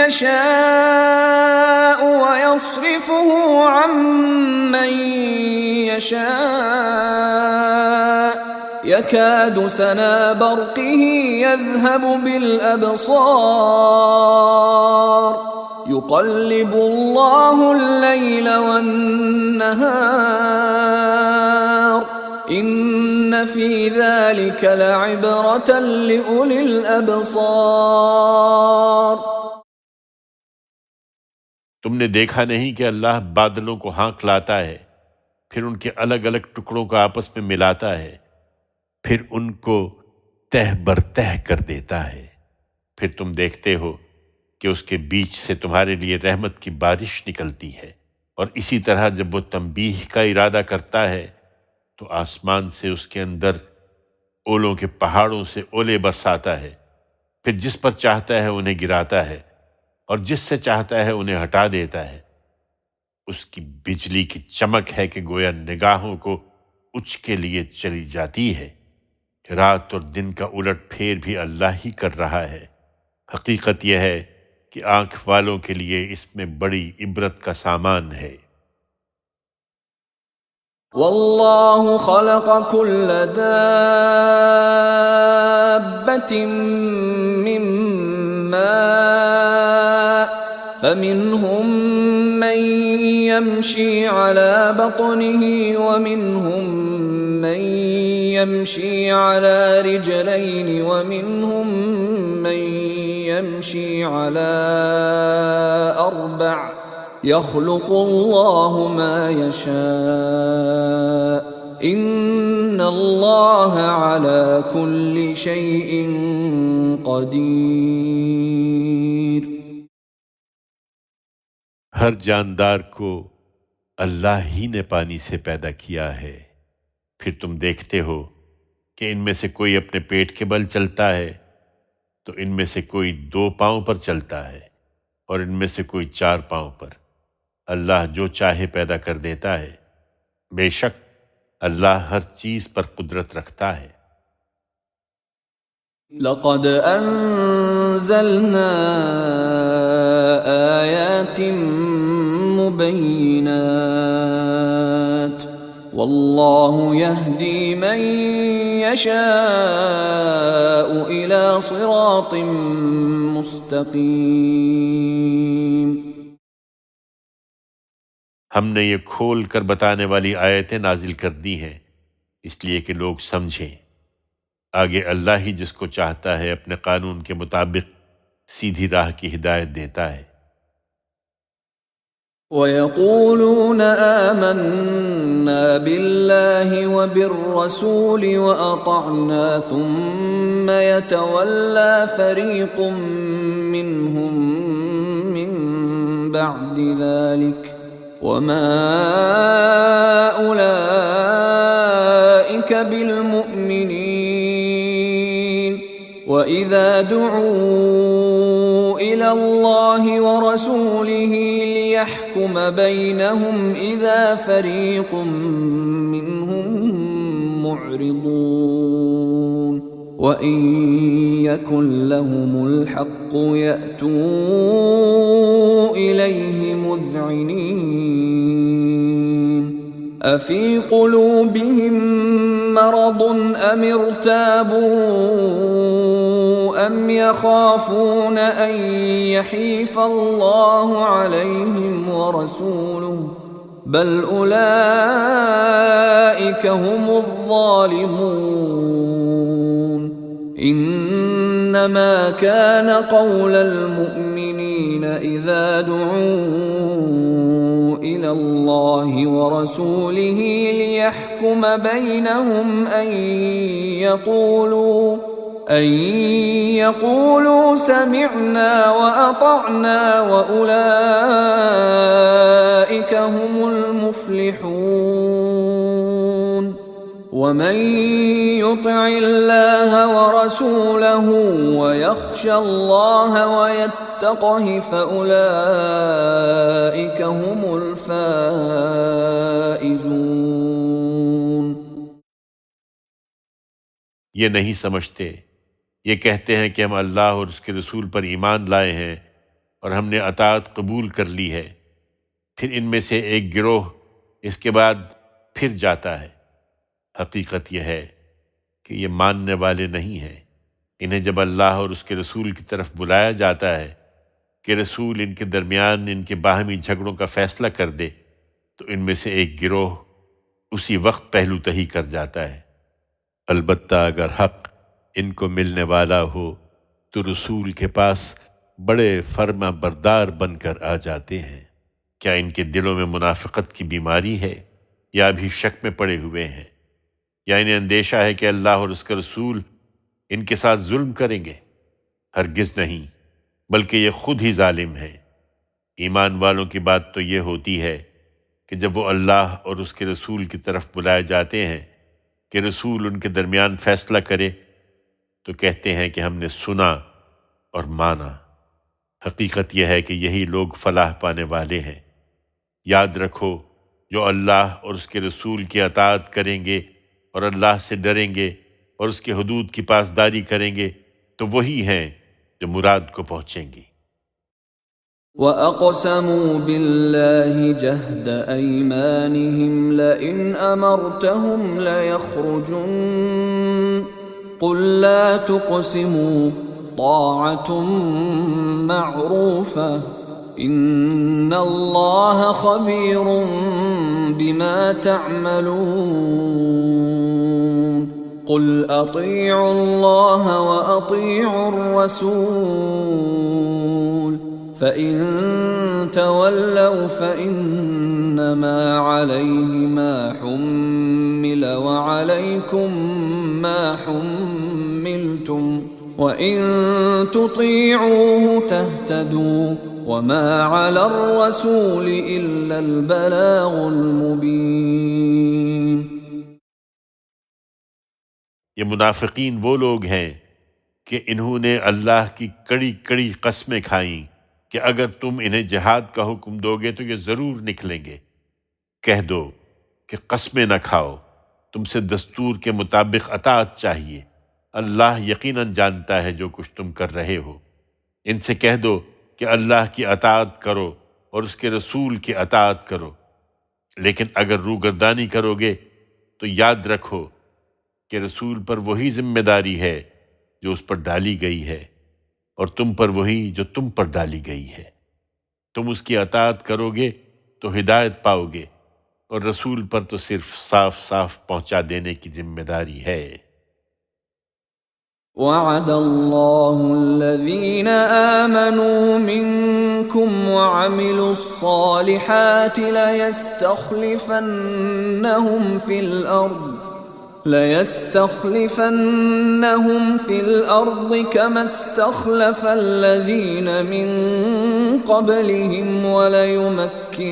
يشاء ويصرفه عن من يشاء يكاد سنا برقه يذهب بالأبصار يقلب الله الليل والنهار إن في ذلك لعبرة لأولي الأبصار۔ تم نے دیکھا نہیں کہ اللہ بادلوں کو ہانک لاتا ہے، پھر ان کے الگ الگ ٹکڑوں کو آپس میں ملاتا ہے، پھر ان کو تہ برتہ کر دیتا ہے، پھر تم دیکھتے ہو کہ اس کے بیچ سے تمہارے لیے رحمت کی بارش نکلتی ہے، اور اسی طرح جب وہ تنبیہ کا ارادہ کرتا ہے تو آسمان سے اس کے اندر اولوں کے پہاڑوں سے اولے برساتا ہے، پھر جس پر چاہتا ہے انہیں گراتا ہے اور جس سے چاہتا ہے انہیں ہٹا دیتا ہے۔ اس کی بجلی کی چمک ہے کہ گویا نگاہوں کو اچ کے لیے چلی جاتی ہے۔ رات اور دن کا الٹ پھیر بھی اللہ ہی کر رہا ہے۔ حقیقت یہ ہے کہ آنکھ والوں کے لیے اس میں بڑی عبرت کا سامان ہے۔ واللہ خلق كل دابة من ماء فمنهم من يمشي على بطنه ومنهم من يمشي على رجلين ومنهم من يمشي على أربع يخلق الله ما يشاء إن الله على كل شيء قدير۔ ہر جاندار کو اللہ ہی نے پانی سے پیدا کیا ہے، پھر تم دیکھتے ہو کہ ان میں سے کوئی اپنے پیٹ کے بل چلتا ہے تو ان میں سے کوئی 2 پاؤں پر چلتا ہے اور ان میں سے کوئی 4 پاؤں پر۔ اللہ جو چاہے پیدا کر دیتا ہے، بے شک اللہ ہر چیز پر قدرت رکھتا ہے۔ لقد انزلنا آیات مبینات واللہ یہدی من یشاء الی صراط مستقیم۔ ہم نے یہ کھول کر بتانے والی آیتیں نازل کر دی ہیں اس لیے کہ لوگ سمجھیں۔ آگے اللہ ہی جس کو چاہتا ہے اپنے قانون کے مطابق سیدھی راہ کی ہدایت دیتا ہے۔ وَيَقُولُونَ آمَنَّا بِاللَّهِ وَبِالرَّسُولِ وَأَطَعْنَا ثُمَّ يَتَوَلَّى فَرِيقٌ مِّنْهُمْ مِّن بَعْدِ ذَلِكَ وَمَا أُولَئِكَ بِالْمُؤْمِنِينَ وَإِذَا دُعُوا إِلَى اللَّهِ وَرَسُولِهِ لِيَحْكُمَ بَيْنَهُمْ إِذَا فَرِيقٌ مِّنْهُمْ مُعْرِضُونَ وَإِن يَكُن لَّهُمُ الْحَقُّ يَأْتُوا إِلَيْهِ مُذْعِنِينَ أَفِي قُلُوبِهِم مَّرَضٌ أَمِ ارْتَابُوا أَمْ يَخَافُونَ أَن يَحِيفَ اللَّهُ عَلَيْهِمْ وَرَسُولُهُ بَلْ أُولَئِكَ هُمُ الظَّالِمُونَ إِنَّمَا كَانَ قَوْلَ الْمُؤْمِنِينَ إِذَا دُعُوا إِلَى اللَّهِ وَرَسُولِهِ لِيَحْكُمَ بَيْنَهُمْ أَن يَقُولُوا سَمِعْنَا وَأَطَعْنَا وَأُولَئِكَ هُمُ الْمُفْلِحُونَ وَمَن يُطِعِ اللَّهَ وَرَسُولَهُ وَيَخْشَ اللَّهَ وَيَتَّقْهِ فَأُولَئِكَ هُمُ الْفَائِزُونَ۔ یہ نہیں سمجھتے، یہ کہتے ہیں کہ ہم اللہ اور اس کے رسول پر ایمان لائے ہیں اور ہم نے اطاعت قبول کر لی ہے، پھر ان میں سے ایک گروہ اس کے بعد پھر جاتا ہے۔ حقیقت یہ ہے کہ یہ ماننے والے نہیں ہیں۔ انہیں جب اللہ اور اس کے رسول کی طرف بلایا جاتا ہے کہ رسول ان کے درمیان ان کے باہمی جھگڑوں کا فیصلہ کر دے، تو ان میں سے ایک گروہ اسی وقت پہلو تہی کر جاتا ہے۔ البتہ اگر حق ان کو ملنے والا ہو تو رسول کے پاس بڑے فرما بردار بن کر آ جاتے ہیں۔ کیا ان کے دلوں میں منافقت کی بیماری ہے یا ابھی شک میں پڑے ہوئے ہیں؟ یا انہیں اندیشہ ہے کہ اللہ اور اس کا رسول ان کے ساتھ ظلم کریں گے؟ ہرگز نہیں، بلکہ یہ خود ہی ظالم ہیں۔ ایمان والوں کی بات تو یہ ہوتی ہے کہ جب وہ اللہ اور اس کے رسول کی طرف بلائے جاتے ہیں کہ رسول ان کے درمیان فیصلہ کرے، تو کہتے ہیں کہ ہم نے سنا اور مانا۔ حقیقت یہ ہے کہ یہی لوگ فلاح پانے والے ہیں۔ یاد رکھو، جو اللہ اور اس کے رسول کی اطاعت کریں گے اور اللہ سے ڈریں گے اور اس کے حدود کی پاسداری کریں گے تو وہی ہیں جو مراد کو پہنچیں گی۔ وَأَقْسَمُوا بِاللَّهِ جَهْدَ أَيْمَانِهِمْ لَئِنْ أَمَرْتَهُمْ لَيَخْرُجُنَّ قُل لَّا تُقْسِمُوا طَاعَةٌ مَّعْرُوفَةٌ إِنَّ اللَّهَ خَبِيرٌ بِمَا تَعْمَلُونَ قُلْ أَطِيعُوا اللَّهَ وَأَطِيعُوا الرَّسُولَ فَإِن تَوَلَّوْا فَإِنَّمَا عَلَيْهِ مَا حُمِّلَ وَعَلَيْكُمْ مَا حُمِّلْتُمْ وَإِن تُطِيعُوهُ تَهْتَدُوا وَمَا عَلَى الرَّسُولِ إِلَّا الْبَلَاغُ الْمُبِينُ۔ یہ منافقین وہ لوگ ہیں کہ انہوں نے اللہ کی کڑی کڑی قسمیں کھائیں کہ اگر تم انہیں جہاد کا حکم دو گے تو یہ ضرور نکلیں گے۔ کہہ دو کہ قسمیں نہ کھاؤ، تم سے دستور کے مطابق اطاعت چاہیے، اللہ یقیناً جانتا ہے جو کچھ تم کر رہے ہو۔ ان سے کہہ دو کہ اللہ کی اطاعت کرو اور اس کے رسول کی اطاعت کرو، لیکن اگر روگردانی کرو گے تو یاد رکھو کہ رسول پر وہی ذمہ داری ہے جو اس پر ڈالی گئی ہے، اور تم پر وہی جو تم پر ڈالی گئی ہے۔ تم اس کی اطاعت کرو گے تو ہدایت پاؤ گے، اور رسول پر تو صرف صاف صاف پہنچا دینے کی ذمہ داری ہے۔ وعد الله الذين آمنوا منكم وعملوا الصالحات ليستخلفنهم في الأرض كما استخلف الذين من قبلهم وليمكنن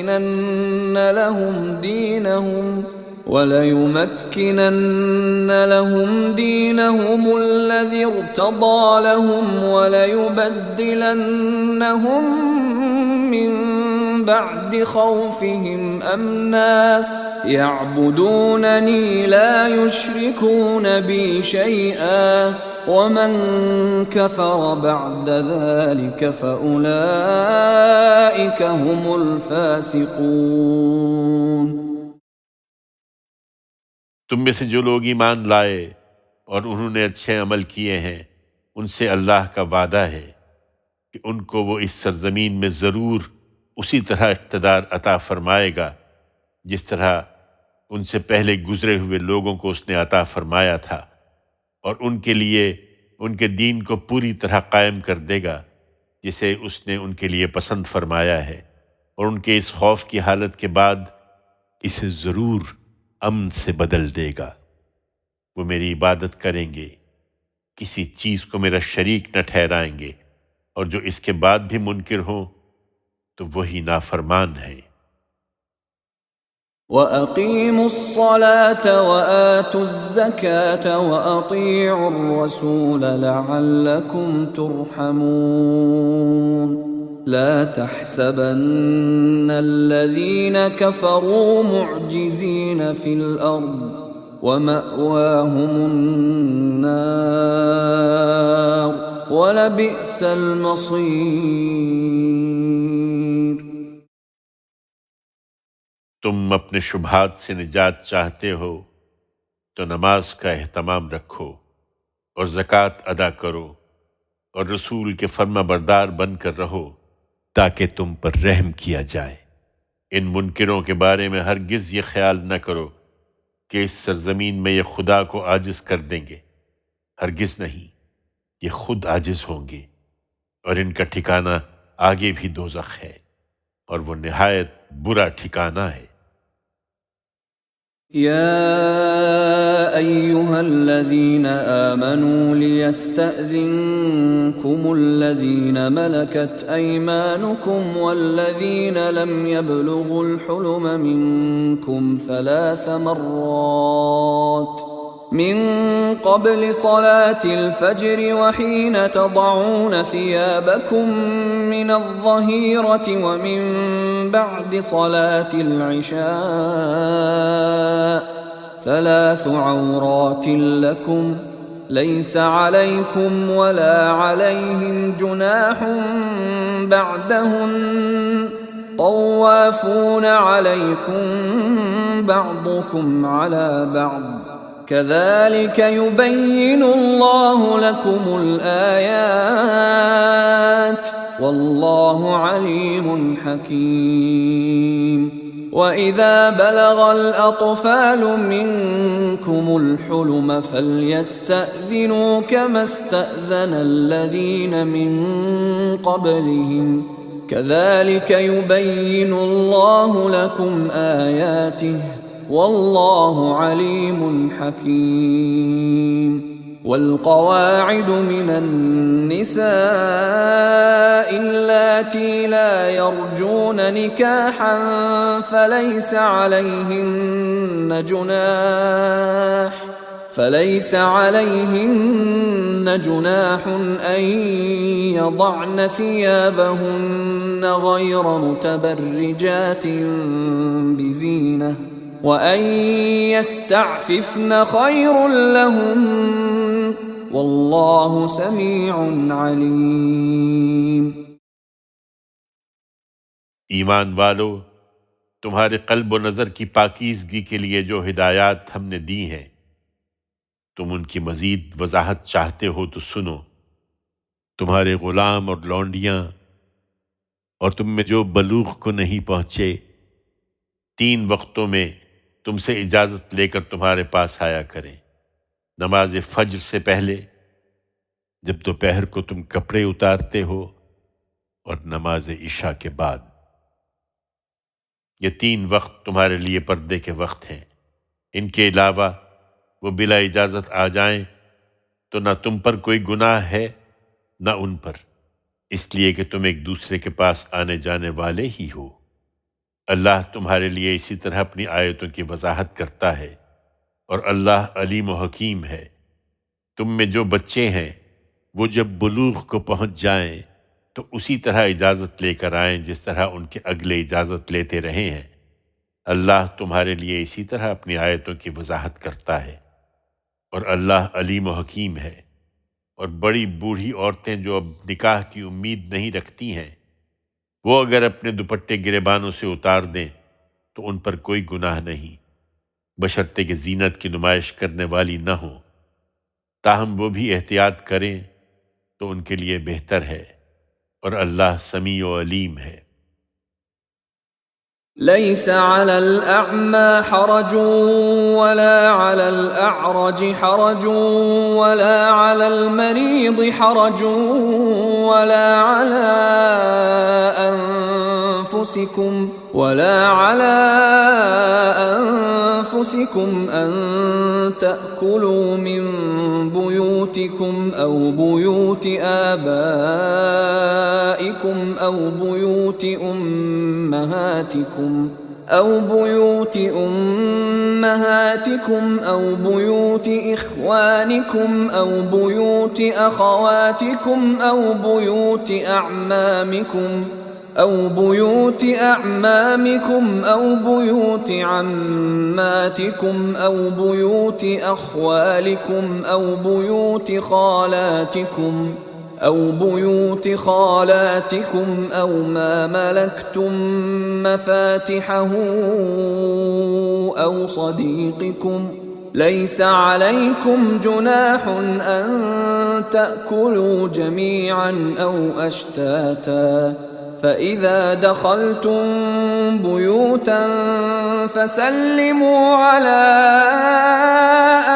لهم دينهم الذي ارتضى لهم وليبدلنهم من بعد خوفهم أمنا يعبدونني لا يشركون بي شيئا ومن كفر بعد ذلك فأولئك هم الفاسقون۔ تم میں سے جو لوگ ایمان لائے اور انہوں نے اچھے عمل کیے ہیں، ان سے اللہ کا وعدہ ہے کہ ان کو وہ اس سرزمین میں ضرور اسی طرح اقتدار عطا فرمائے گا جس طرح ان سے پہلے گزرے ہوئے لوگوں کو اس نے عطا فرمایا تھا، اور ان کے لیے ان کے دین کو پوری طرح قائم کر دے گا جسے اس نے ان کے لیے پسند فرمایا ہے، اور ان کے اس خوف کی حالت کے بعد اسے ضرور امن سے بدل دے گا۔ وہ میری عبادت کریں گے، کسی چیز کو میرا شریک نہ ٹھہرائیں گے، اور جو اس کے بعد بھی منکر ہوں تو وہی نافرمان ہیں۔ وَأَقِيمُوا الصَّلَاةَ وَآتُوا الزَّكَاةَ وَأَطِيعُوا الرَّسُولَ لَعَلَّكُمْ تُرْحَمُونَ لَا تَحْسَبَنَّ الَّذِينَ كَفَرُوا مُعْجِزِينَ فِي الْأَرْضِ وَمَأْوَاهُمُ النَّارُ وَلَبِئْسَ الْمَصِيرُ۔ تم اپنے شبہات سے نجات چاہتے ہو تو نماز کا اہتمام رکھو اور زکوٰۃ ادا کرو اور رسول کے فرما بردار بن کر رہو تاکہ تم پر رحم کیا جائے۔ ان منکروں کے بارے میں ہرگز یہ خیال نہ کرو کہ اس سرزمین میں یہ خدا کو عاجز کر دیں گے، ہرگز نہیں، یہ خود عاجز ہوں گے، اور ان کا ٹھکانہ آگے بھی دوزخ ہے، اور وہ نہایت برا ٹھکانہ ہے۔ يا أيها الذين آمنوا ليستأذنكم الذين ملكت أيمانكم والذين لم يبلغوا الحلم منكم 3 مرات من قبل صلاة الفجر وحين تضعون ثيابكم من الظهيرة ومن بعد صلاة العشاء 3 عورات لكم ليس عليكم ولا عليهم جناح بعدهن طوافون عليكم بعضكم على بعض كذلك يبين الله لكم الآيات والله عليم حكيم وإذا بلغ الأطفال منكم الحلم فليستأذنوا كما استأذن الذين من قبلهم كذلك يبين الله لكم آياته والله عليم حكيم والقواعد من النساء اللاتي لا يرجون نكاحا فليس عليهن جناح أن يضعن ثيابهن غير متبرجات بزينة وَأَن يَسْتَعْفِفْنَ خَيْرٌ لَّهُنَّ وَاللَّهُ سَمِيعٌ عَلِيمٌ۔ ایمان والو، تمہارے قلب و نظر کی پاکیزگی کے لیے جو ہدایات ہم نے دی ہیں، تم ان کی مزید وضاحت چاہتے ہو تو سنو۔ تمہارے غلام اور لونڈیاں اور تم میں جو بلوغ کو نہیں پہنچے 3 وقتوں میں تم سے اجازت لے کر تمہارے پاس آیا کریں، نماز فجر سے پہلے جب دوپہر کو تم کپڑے اتارتے ہو، اور نماز عشاء کے بعد۔ یہ 3 وقت تمہارے لیے پردے کے وقت ہیں، ان کے علاوہ وہ بلا اجازت آ جائیں تو نہ تم پر کوئی گناہ ہے نہ ان پر، اس لیے کہ تم ایک دوسرے کے پاس آنے جانے والے ہی ہو۔ اللہ تمہارے لیے اسی طرح اپنی آیتوں کی وضاحت کرتا ہے، اور اللہ علیم و حکیم ہے۔ تم میں جو بچے ہیں وہ جب بلوغ کو پہنچ جائیں تو اسی طرح اجازت لے کر آئیں جس طرح ان کے اگلے اجازت لیتے رہے ہیں۔ اللہ تمہارے لیے اسی طرح اپنی آیتوں کی وضاحت کرتا ہے، اور اللہ علیم و حکیم ہے۔ اور بڑی بوڑھی عورتیں جو اب نکاح کی امید نہیں رکھتی ہیں، وہ اگر اپنے دوپٹے گریبانوں سے اتار دیں تو ان پر کوئی گناہ نہیں، بشرطے کہ زینت کی نمائش کرنے والی نہ ہوں، تاہم وہ بھی احتیاط کریں تو ان کے لیے بہتر ہے، اور اللہ سمیع و علیم ہے۔ ليس على الأعمى حرج ولا على الأعرج حرج ولا على المريض حرج ولا على أنفسكم أن تأكلوا من بيوتكم أو بيوت آبائكم أو بيوت أمهاتكم أو بيوت إخوانكم أو بيوت أخواتكم أو بيوت أعمامكم أو بيوت عماتكم أو بيوت أخوالكم أو بيوت خالاتكم أو ما ملكتم مفاتحه ليس عليكم جناح أن تأكلوا جميعا أو أشتاتا فإذا دخلتم بيوتا فسلموا على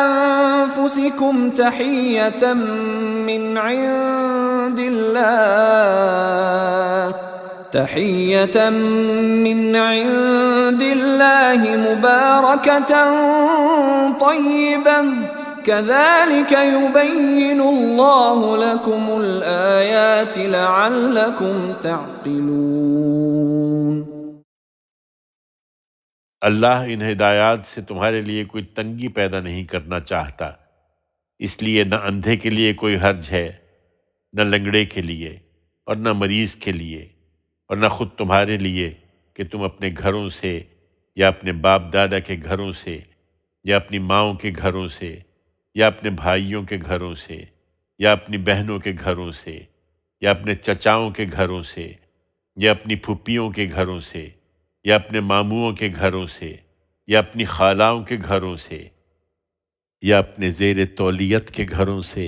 أنفسكم تحية من عند الله مباركة طيبة كذلك يبين الله لكم الآيات لعلكم تعقلون۔ اللہ ان ہدایات سے تمہارے لیے کوئی تنگی پیدا نہیں کرنا چاہتا، اس لیے نہ اندھے کے لیے کوئی حرج ہے، نہ لنگڑے کے لیے اور نہ مریض کے لیے، اور نہ خود تمہارے لیے کہ تم اپنے گھروں سے یا اپنے باپ دادا کے گھروں سے یا اپنی ماؤں کے گھروں سے یا اپنے بھائیوں کے گھروں سے یا اپنی بہنوں کے گھروں سے یا اپنے چچاؤں کے گھروں سے یا اپنی پھپھیوں کے گھروں سے یا اپنے ماموؤں کے گھروں سے یا اپنی خالاؤں کے گھروں سے یا اپنے زیر تولیت کے گھروں سے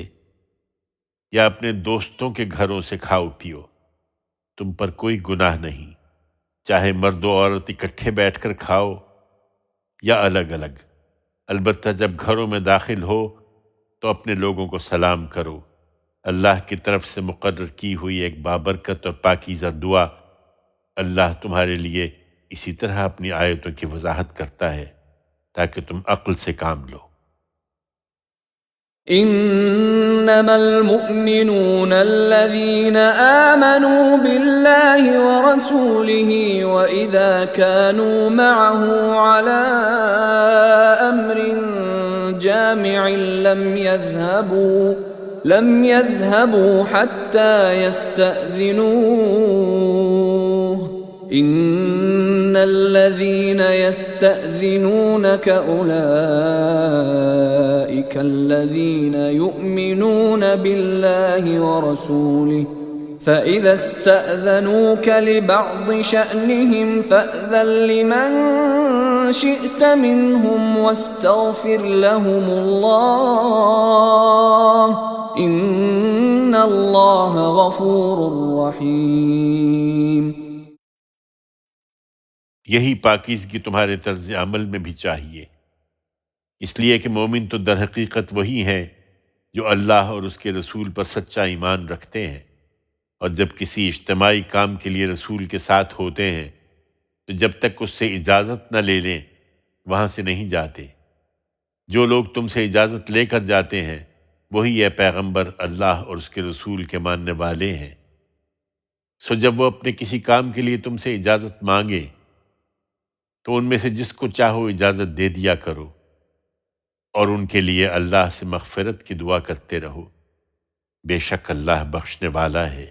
یا اپنے دوستوں کے گھروں سے کھاؤ پیو، تم پر کوئی گناہ نہیں، چاہے مرد و عورت اکٹھے بیٹھ کر کھاؤ یا الگ الگ، البتہ جب گھروں میں داخل ہو تو اپنے لوگوں کو سلام کرو۔ اللہ کی طرف سے مقرر کی ہوئی ایک بابرکت اور پاکیزہ دعا، اللہ تمہارے لیے اسی طرح اپنی آیتوں کی وضاحت کرتا ہے تاکہ تم عقل سے کام لو۔ انما المؤمنون الذين آمنوا بالله ورسوله واذا كانوا معه على امر جامع لم يذهبوا حتى يستأذنوه ان الذين يستأذنونك اولئك الذين يؤمنون بالله ورسوله فإذا استأذنوك لبعض شأنهم فأذن لمن شئت منهم واستغفر لهم الله إن الله غفور رحيم۔ یہی پاکیزگی تمہارے طرز عمل میں بھی چاہیے، اس لیے کہ مومن تو در حقیقت وہی ہیں جو اللہ اور اس کے رسول پر سچا ایمان رکھتے ہیں، اور جب کسی اجتماعی کام کے لیے رسول کے ساتھ ہوتے ہیں تو جب تک اس سے اجازت نہ لے لیں وہاں سے نہیں جاتے۔ جو لوگ تم سے اجازت لے کر جاتے ہیں وہی اے پیغمبر اللہ اور اس کے رسول کے ماننے والے ہیں۔ سو جب وہ اپنے کسی کام کے لیے تم سے اجازت مانگے تو ان میں سے جس کو چاہو اجازت دے دیا کرو، اور ان کے لیے اللہ سے مغفرت کی دعا کرتے رہو، بے شک اللہ بخشنے والا ہے،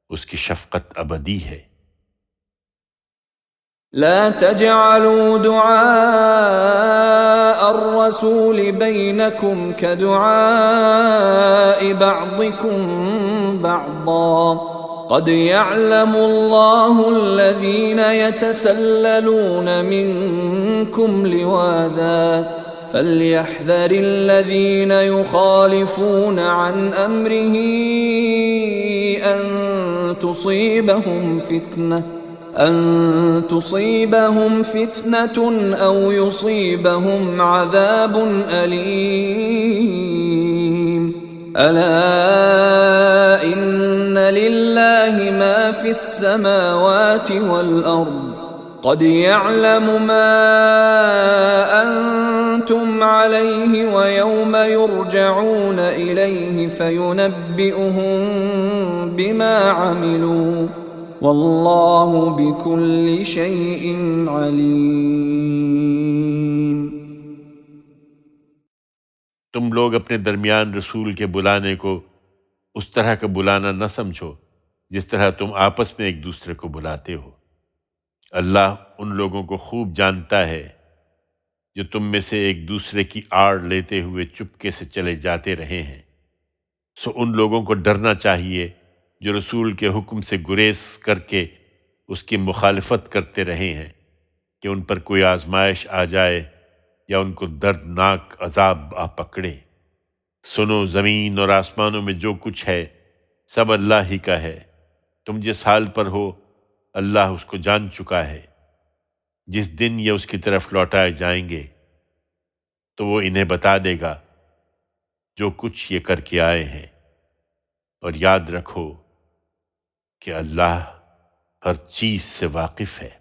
اس کی شفقت ابدی ہے۔ لا تجعلوا دعاء الرسول بينكم كدعاء بعضكم بعضا قد يعلم الله الذين يتسللون منكم لواذا فليحذر الذين يخالفون عن أمره أن تصيبهم فتنة أو يصيبهم عذاب أليم۔ ألا إن لله ما في السماوات والأرض قد يعلم ما أنتم عليه ويوم يرجعون إليه فينبئهم بما عملوا والله بكل شيء عليم۔ تم لوگ اپنے درمیان رسول کے بلانے کو اس طرح کا بلانا نہ سمجھو جس طرح تم آپس میں ایک دوسرے کو بلاتے ہو۔ اللہ ان لوگوں کو خوب جانتا ہے جو تم میں سے ایک دوسرے کی آڑ لیتے ہوئے چپکے سے چلے جاتے رہے ہیں۔ سو ان لوگوں کو ڈرنا چاہیے جو رسول کے حکم سے گریز کر کے اس کی مخالفت کرتے رہے ہیں کہ ان پر کوئی آزمائش آ جائے یا ان کو دردناک عذاب آ پکڑے۔ سنو، زمین اور آسمانوں میں جو کچھ ہے سب اللہ ہی کا ہے۔ تم جس حال پر ہو اللہ اس کو جان چکا ہے۔ جس دن یہ اس کی طرف لوٹائے جائیں گے تو وہ انہیں بتا دے گا جو کچھ یہ کر کے آئے ہیں، اور یاد رکھو کہ اللہ ہر چیز سے واقف ہے۔